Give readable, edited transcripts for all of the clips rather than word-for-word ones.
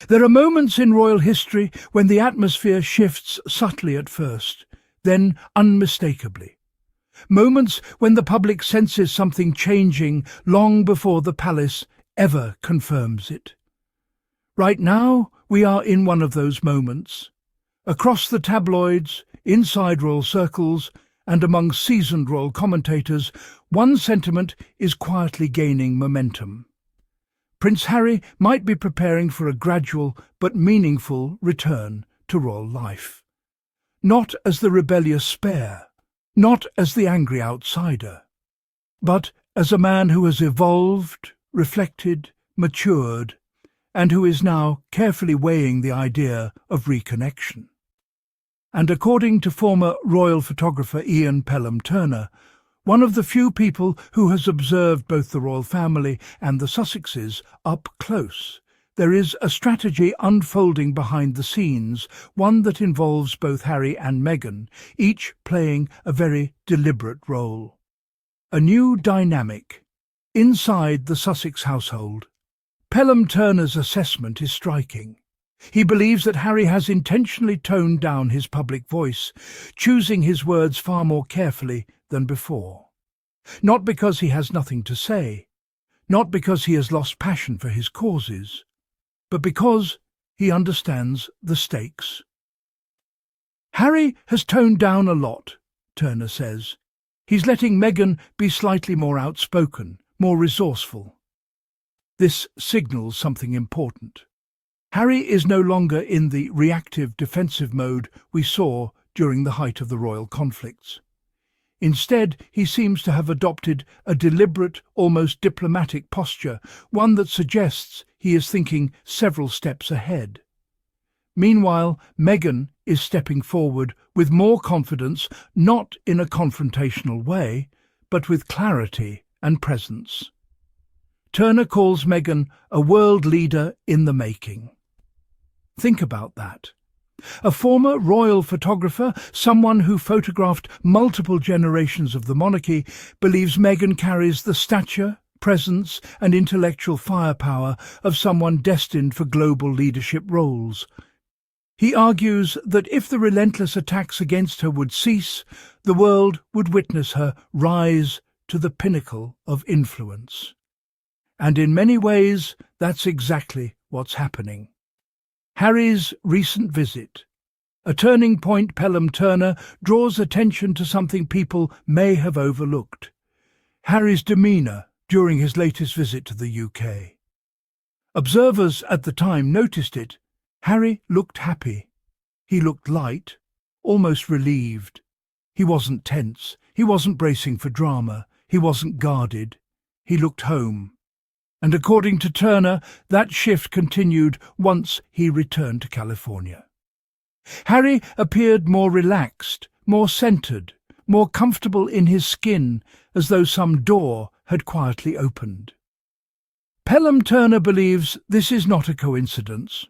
There are moments in royal history when the atmosphere shifts subtly at first, then unmistakably. Moments when the public senses something changing long before the palace ever confirms it. Right now, we are in one of those moments. Across the tabloids, inside royal circles, and among seasoned royal commentators, one sentiment is quietly gaining momentum. Prince Harry might be preparing for a gradual but meaningful return to royal life. Not as the rebellious spare, not as the angry outsider, but as a man who has evolved, reflected, matured, and who is now carefully weighing the idea of reconnection. And according to former royal photographer Ian Pelham Turner, one of the few people who has observed both the royal family and the Sussexes up close, there is a strategy unfolding behind the scenes, one that involves both Harry and Meghan, each playing a very deliberate role. A new dynamic inside the Sussex household. Pelham Turner's assessment is striking. He believes that Harry has intentionally toned down his public voice, choosing his words far more carefully than before. Not because he has nothing to say, not because he has lost passion for his causes, but because he understands the stakes. Harry has toned down a lot, Turner says. He's letting Meghan be slightly more outspoken, more resourceful. This signals something important. Harry is no longer in the reactive defensive mode we saw during the height of the royal conflicts. Instead, he seems to have adopted a deliberate, almost diplomatic posture, one that suggests he is thinking several steps ahead. Meanwhile, Meghan is stepping forward with more confidence, not in a confrontational way, but with clarity and presence. Turner calls Meghan a world leader in the making. Think about that. A former royal photographer, someone who photographed multiple generations of the monarchy, believes Meghan carries the stature, presence and intellectual firepower of someone destined for global leadership roles. He argues that if the relentless attacks against her would cease, the world would witness her rise to the pinnacle of influence. And in many ways, that's exactly what's happening. Harry's recent visit, a turning point. Pelham Turner draws attention to something people may have overlooked: Harry's demeanour during his latest visit to the UK. Observers at the time noticed it. Harry looked happy. He looked light, almost relieved. He wasn't tense. He wasn't bracing for drama. He wasn't guarded. He looked home. And according to Turner, that shift continued once he returned to California. Harry appeared more relaxed, more centred, more comfortable in his skin, as though some door had quietly opened. Pelham Turner believes this is not a coincidence.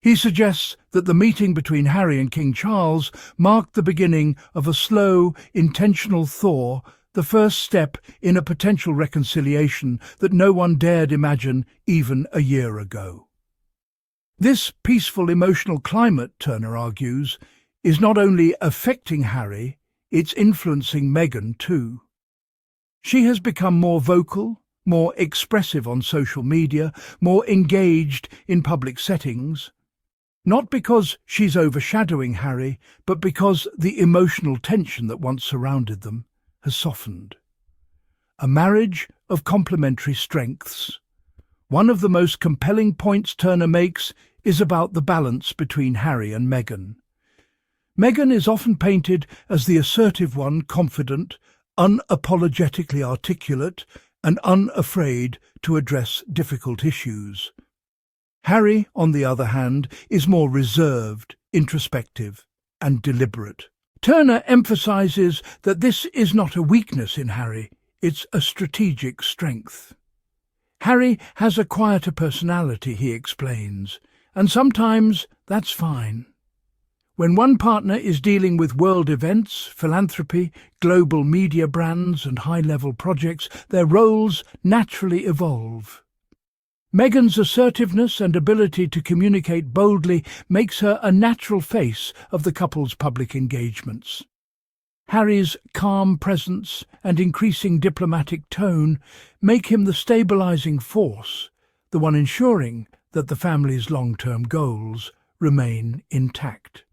He suggests that the meeting between Harry and King Charles marked the beginning of a slow, intentional thaw, the first step in a potential reconciliation that no one dared imagine even a year ago. This peaceful emotional climate, Turner argues, is not only affecting Harry, it's influencing Meghan too. She has become more vocal, more expressive on social media, more engaged in public settings, not because she's overshadowing Harry, but because the emotional tension that once surrounded them has softened. A marriage of complementary strengths. One of the most compelling points Turner makes is about the balance between Harry and Meghan. Meghan is often painted as the assertive one, confident, unapologetically articulate, and unafraid to address difficult issues. Harry, on the other hand, is more reserved, introspective, and deliberate. Turner emphasises that this is not a weakness in Harry, it's a strategic strength. Harry has a quieter personality, he explains, and sometimes that's fine. When one partner is dealing with world events, philanthropy, global media brands and high-level projects, their roles naturally evolve. Meghan's assertiveness and ability to communicate boldly makes her a natural face of the couple's public engagements. Harry's calm presence and increasing diplomatic tone make him the stabilizing force, the one ensuring that the family's long-term goals remain intact.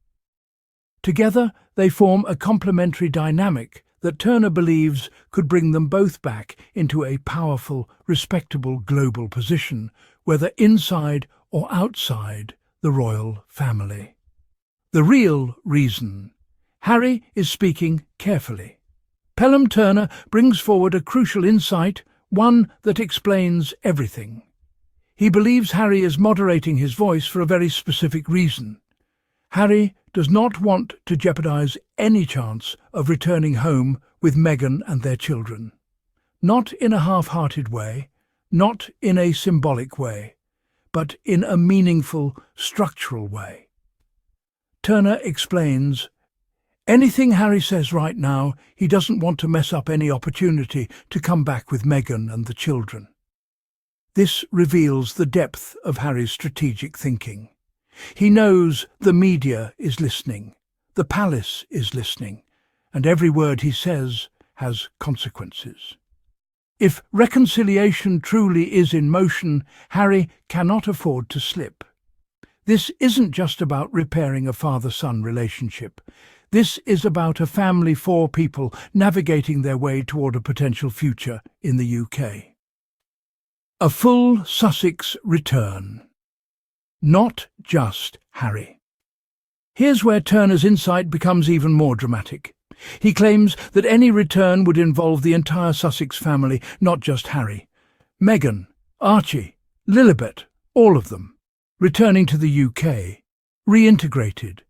Together, they form a complementary dynamic that Turner believes could bring them both back into a powerful, respectable global position, whether inside or outside the royal family. The real reason. Harry is speaking carefully. Pelham Turner brings forward a crucial insight, one that explains everything. He believes Harry is moderating his voice for a very specific reason. Harry does not want to jeopardize any chance of returning home with Meghan and their children. Not in a half-hearted way, not in a symbolic way, but in a meaningful, structural way. Turner explains, anything Harry says right now, he doesn't want to mess up any opportunity to come back with Meghan and the children. This reveals the depth of Harry's strategic thinking. He knows the media is listening, the palace is listening, and every word he says has consequences. If reconciliation truly is in motion, Harry cannot afford to slip. This isn't just about repairing a father-son relationship. This is about a family, four people navigating their way toward a potential future in the UK. A full Sussex return. Not just Harry. Here's where Turner's insight becomes even more dramatic. He claims that any return would involve the entire Sussex family, not just Harry. Meghan, Archie, Lilibet, all of them, returning to the UK, reintegrated,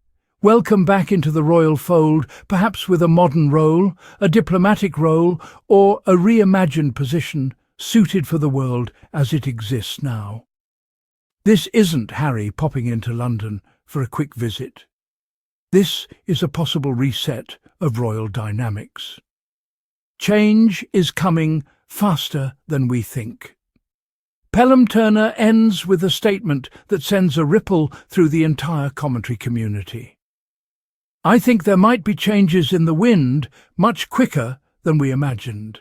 welcome back into the royal fold, perhaps with a modern role, a diplomatic role, or a reimagined position suited for the world as it exists now. This isn't Harry popping into London for a quick visit. This is a possible reset of royal dynamics. Change is coming faster than we think. Pelham Turner ends with a statement that sends a ripple through the entire commentary community. I think there might be changes in the wind much quicker than we imagined.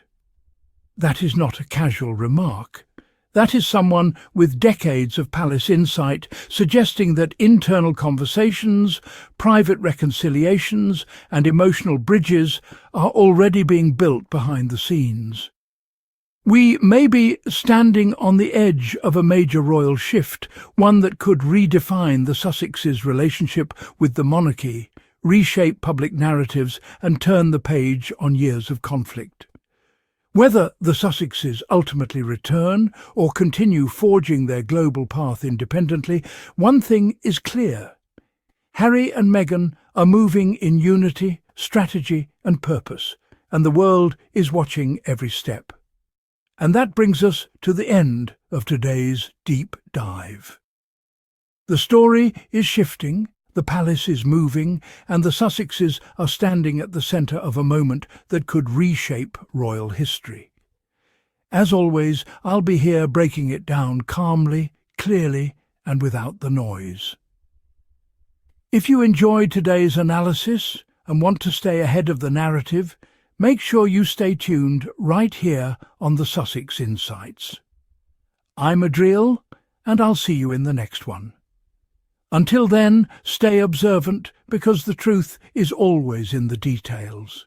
That is not a casual remark. That is someone with decades of palace insight suggesting that internal conversations, private reconciliations, and emotional bridges are already being built behind the scenes. We may be standing on the edge of a major royal shift, one that could redefine the Sussexes' relationship with the monarchy, reshape public narratives, and turn the page on years of conflict. Whether the Sussexes ultimately return or continue forging their global path independently, one thing is clear. Harry and Meghan are moving in unity, strategy and purpose, and the world is watching every step. And that brings us to the end of today's deep dive. The story is shifting, the palace is moving, and the Sussexes are standing at the centre of a moment that could reshape royal history. As always, I'll be here breaking it down calmly, clearly, and without the noise. If you enjoyed today's analysis and want to stay ahead of the narrative, make sure you stay tuned right here on the Sussex Insights. I'm Adriel, and I'll see you in the next one. Until then, stay observant, because the truth is always in the details.